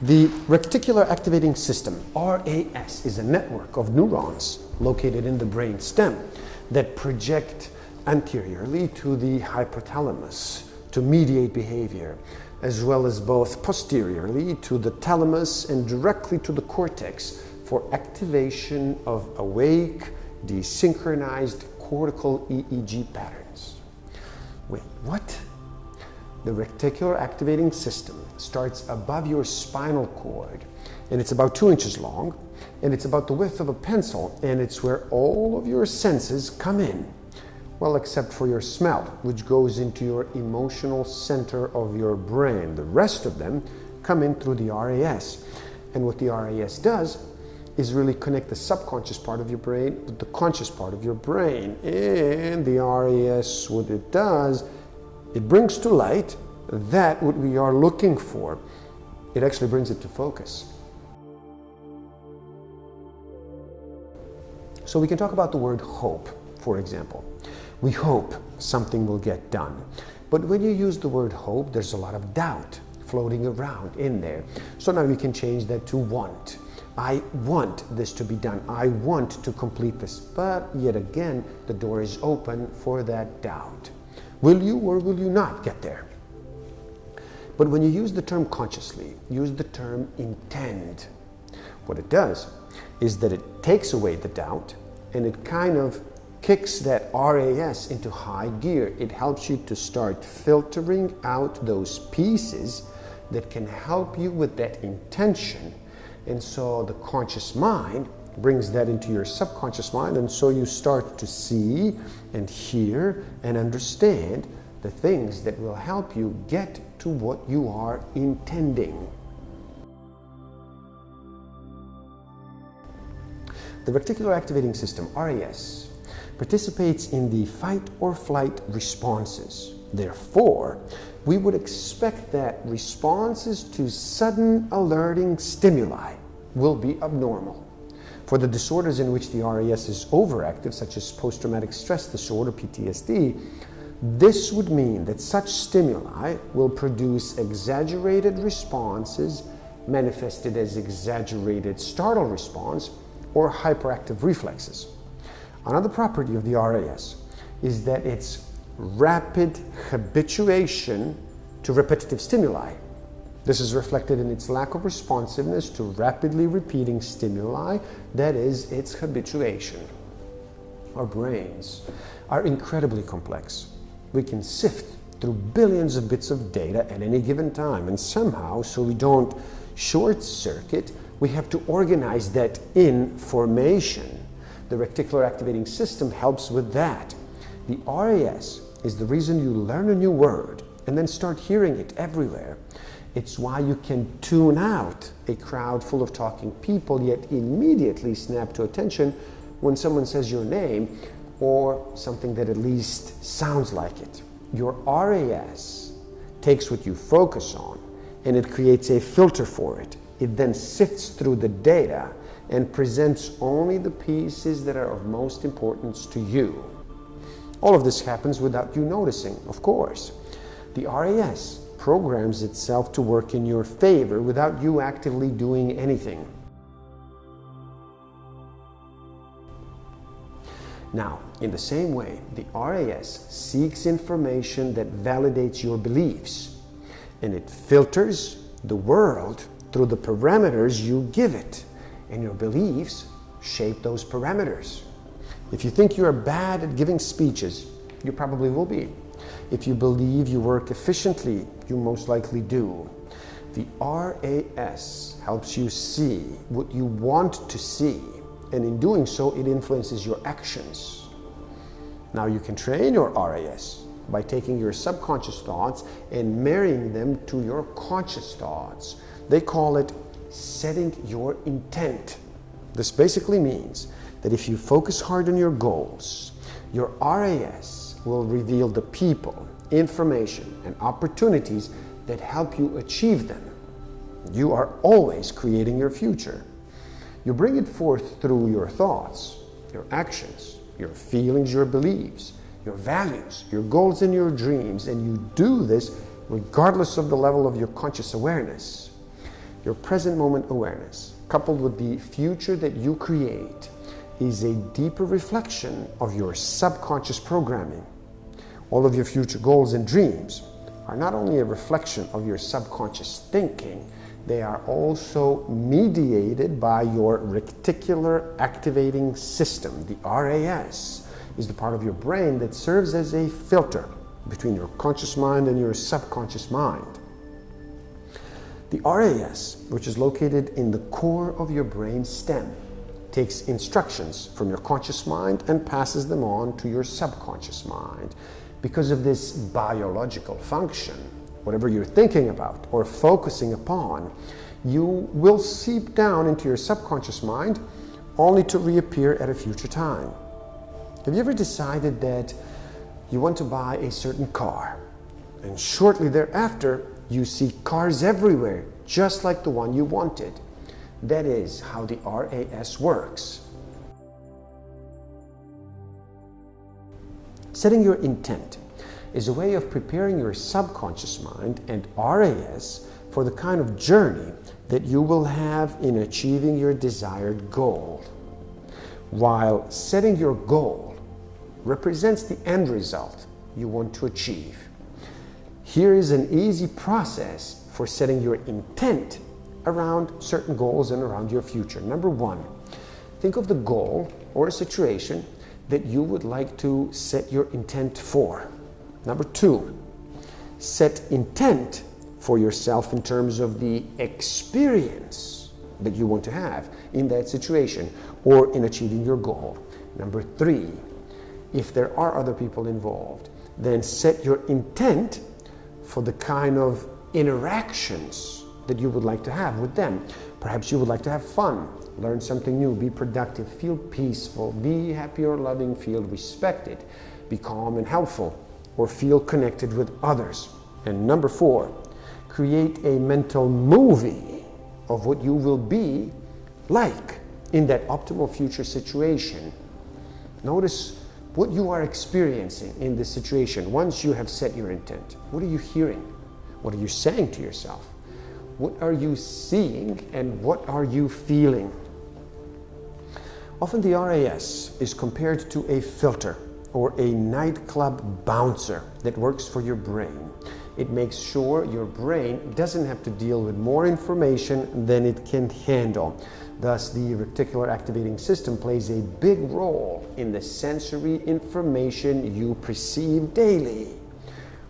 The Reticular Activating System, RAS, is a network of neurons located in the brain stem that project anteriorly to the hypothalamus to mediate behavior, as well as both posteriorly to the thalamus and directly to the cortex for activation of awake, desynchronized cortical EEG patterns. Wait, what? The Reticular Activating System starts above your spinal cord, and it's about 2 inches long, and it's about the width of a pencil, and it's where all of your senses come in. Well, except for your smell, which goes into your emotional center of your brain. The rest of them come in through the RAS. And what the RAS does is really connect the subconscious part of your brain with the conscious part of your brain. And the RAS, what it does, it brings to light that what we are looking for. It actually brings it to focus. So we can talk about the word hope, for example. We hope something will get done. But when you use the word hope, there's a lot of doubt floating around in there. So now you can change that to want. I want this to be done. I want to complete this. But yet again, the door is open for that doubt. Will you or will you not get there? But when you use the term consciously, use the term intend. What it does is that it takes away the doubt and it kind of kicks that RAS into high gear. It helps you to start filtering out those pieces that can help you with that intention. And so the conscious mind brings that into your subconscious mind, and so you start to see and hear and understand the things that will help you get to what you are intending. The Reticular Activating System, RAS, participates in the fight or flight responses. Therefore, we would expect that responses to sudden alerting stimuli will be abnormal. For the disorders in which the RAS is overactive, such as post-traumatic stress disorder, PTSD, this would mean that such stimuli will produce exaggerated responses manifested as exaggerated startle response or hyperactive reflexes. Another property of the RAS is that it's rapid habituation to repetitive stimuli. This is reflected in its lack of responsiveness to rapidly repeating stimuli, that is, its habituation. Our brains are incredibly complex. We can sift through billions of bits of data at any given time, and somehow, so we don't short circuit, we have to organize that information. The Reticular Activating System helps with that. The RAS is the reason you learn a new word and then start hearing it everywhere. It's why you can tune out a crowd full of talking people, yet immediately snap to attention when someone says your name or something that at least sounds like it. Your RAS takes what you focus on and it creates a filter for it. It then sifts through the data and presents only the pieces that are of most importance to you. All of this happens without you noticing, of course. The RAS programs itself to work in your favor without you actively doing anything. Now, in the same way, the RAS seeks information that validates your beliefs, and it filters the world through the parameters you give it. And your beliefs shape those parameters. If you think you are bad at giving speeches, you probably will be. If you believe you work efficiently, you most likely do. The RAS helps you see what you want to see, and in doing so, it influences your actions. Now you can train your RAS by taking your subconscious thoughts and marrying them to your conscious thoughts. They call it setting your intent. This basically means that if you focus hard on your goals, your RAS will reveal the people, information, and opportunities that help you achieve them. You are always creating your future. You bring it forth through your thoughts, your actions, your feelings, your beliefs, your values, your goals, and your dreams, and you do this regardless of the level of your conscious awareness. Your present moment awareness, coupled with the future that you create, is a deeper reflection of your subconscious programming. All of your future goals and dreams are not only a reflection of your subconscious thinking, they are also mediated by your Reticular Activating System. The RAS is the part of your brain that serves as a filter between your conscious mind and your subconscious mind. The RAS, which is located in the core of your brain stem, takes instructions from your conscious mind and passes them on to your subconscious mind. Because of this biological function, whatever you're thinking about or focusing upon, you will seep down into your subconscious mind only to reappear at a future time. Have you ever decided that you want to buy a certain car, and shortly thereafter you see cars everywhere just like the one you wanted? That is how the RAS works. Setting your intent is a way of preparing your subconscious mind and RAS for the kind of journey that you will have in achieving your desired goal. While setting your goal represents the end result you want to achieve, here is an easy process for setting your intent around certain goals and around your future. Number one, think of the goal or a situation that you would like to set your intent for. Number two, set intent for yourself in terms of the experience that you want to have in that situation or in achieving your goal. Number three, if there are other people involved, then set your intent for the kind of interactions that you would like to have with them. Perhaps you would like to have fun, learn something new, be productive, feel peaceful, be happy or loving, feel respected, be calm and helpful, or feel connected with others. And number four, create a mental movie of what you will be like in that optimal future situation. Notice what you are experiencing in this situation once you have set your intent. What are you hearing? What are you saying to yourself? What are you seeing and what are you feeling? Often the RAS is compared to a filter or a nightclub bouncer that works for your brain. It makes sure your brain doesn't have to deal with more information than it can handle. Thus, the Reticular Activating System plays a big role in the sensory information you perceive daily.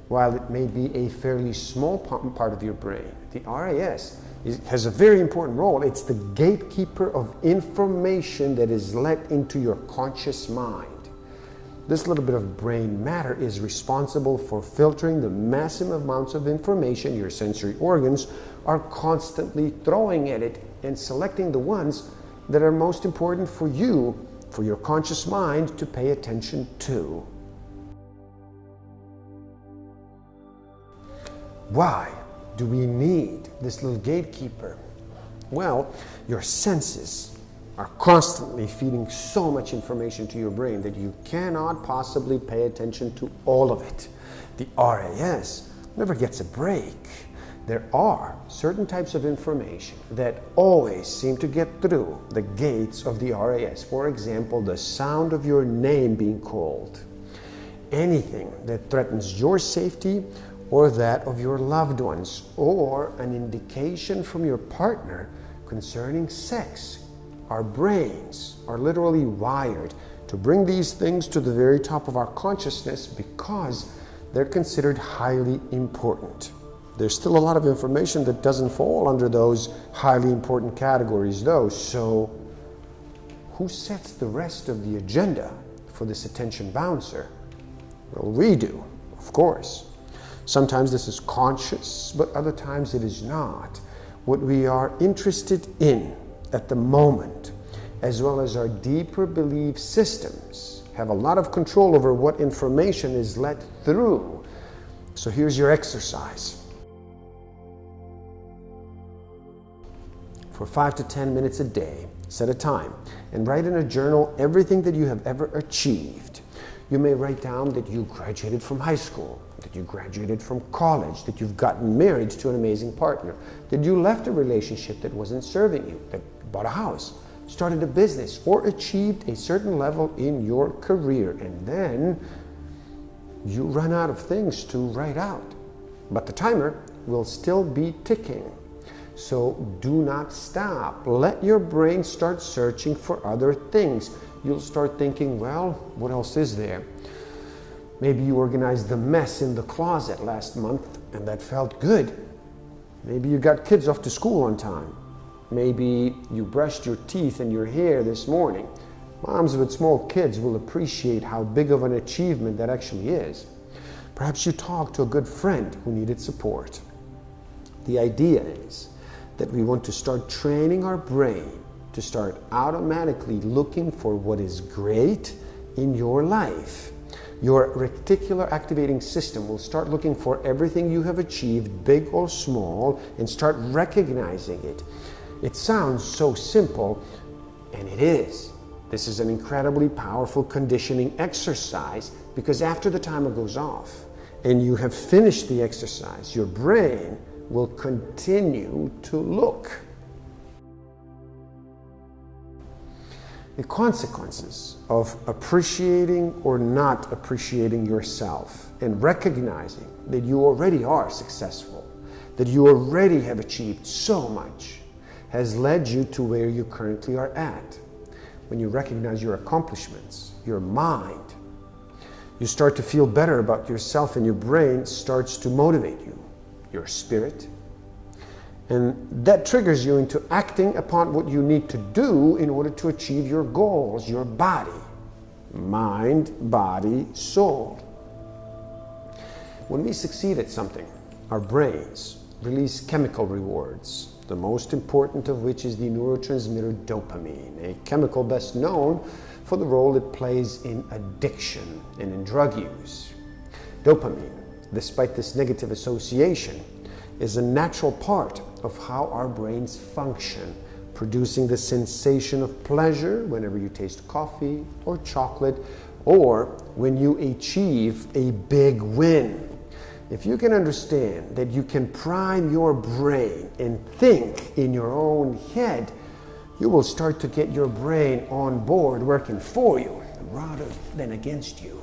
While it may be a fairly small part of your brain, the RAS has a very important role. It's the gatekeeper of information that is let into your conscious mind. This little bit of brain matter is responsible for filtering the massive amounts of information your sensory organs are constantly throwing at it and selecting the ones that are most important for you, for your conscious mind to pay attention to. Why do we need this little gatekeeper? Well, your senses are constantly feeding so much information to your brain that you cannot possibly pay attention to all of it. The RAS never gets a break. There are certain types of information that always seem to get through the gates of the RAS. For example, the sound of your name being called. Anything that threatens your safety or that of your loved ones, or an indication from your partner concerning sex. Our brains are literally wired to bring these things to the very top of our consciousness because they're considered highly important. There's still a lot of information that doesn't fall under those highly important categories though, so who sets the rest of the agenda for this attention bouncer? Well, we do, of course. Sometimes this is conscious, but other times it is not. What we are interested in at the moment, as well as our deeper belief systems, have a lot of control over what information is let through. So here's your exercise. For 5 to 10 minutes a day, set a time and write in a journal everything that you have ever achieved. You may write down that you graduated from high school, that you graduated from college, that you've gotten married to an amazing partner, that you left a relationship that wasn't serving you, that you bought a house, started a business, or achieved a certain level in your career, and then you run out of things to write out. But the timer will still be ticking. So do not stop. Let your brain start searching for other things. You'll start thinking, well, what else is there? Maybe you organized the mess in the closet last month and that felt good. Maybe you got kids off to school on time. Maybe you brushed your teeth and your hair this morning. Moms with small kids will appreciate how big of an achievement that actually is. Perhaps you talked to a good friend who needed support. The idea is that we want to start training our brain to start automatically looking for what is great in your life. Your reticular activating system will start looking for everything you have achieved, big or small, and start recognizing it. It sounds so simple, and it is. This is an incredibly powerful conditioning exercise because after the timer goes off and you have finished the exercise, your brain will continue to look. The consequences of appreciating or not appreciating yourself and recognizing that you already are successful, that you already have achieved so much, has led you to where you currently are at. When you recognize your accomplishments, your mind, you start to feel better about yourself and your brain starts to motivate you, your spirit. And that triggers you into acting upon what you need to do in order to achieve your goals, your body, mind, body, soul. When we succeed at something, our brains release chemical rewards, the most important of which is the neurotransmitter dopamine, a chemical best known for the role it plays in addiction and in drug use. Dopamine, despite this negative association, is a natural part of how our brains function, producing the sensation of pleasure whenever you taste coffee or chocolate, or when you achieve a big win. If you can understand that you can prime your brain and think in your own head, you will start to get your brain on board working for you rather than against you.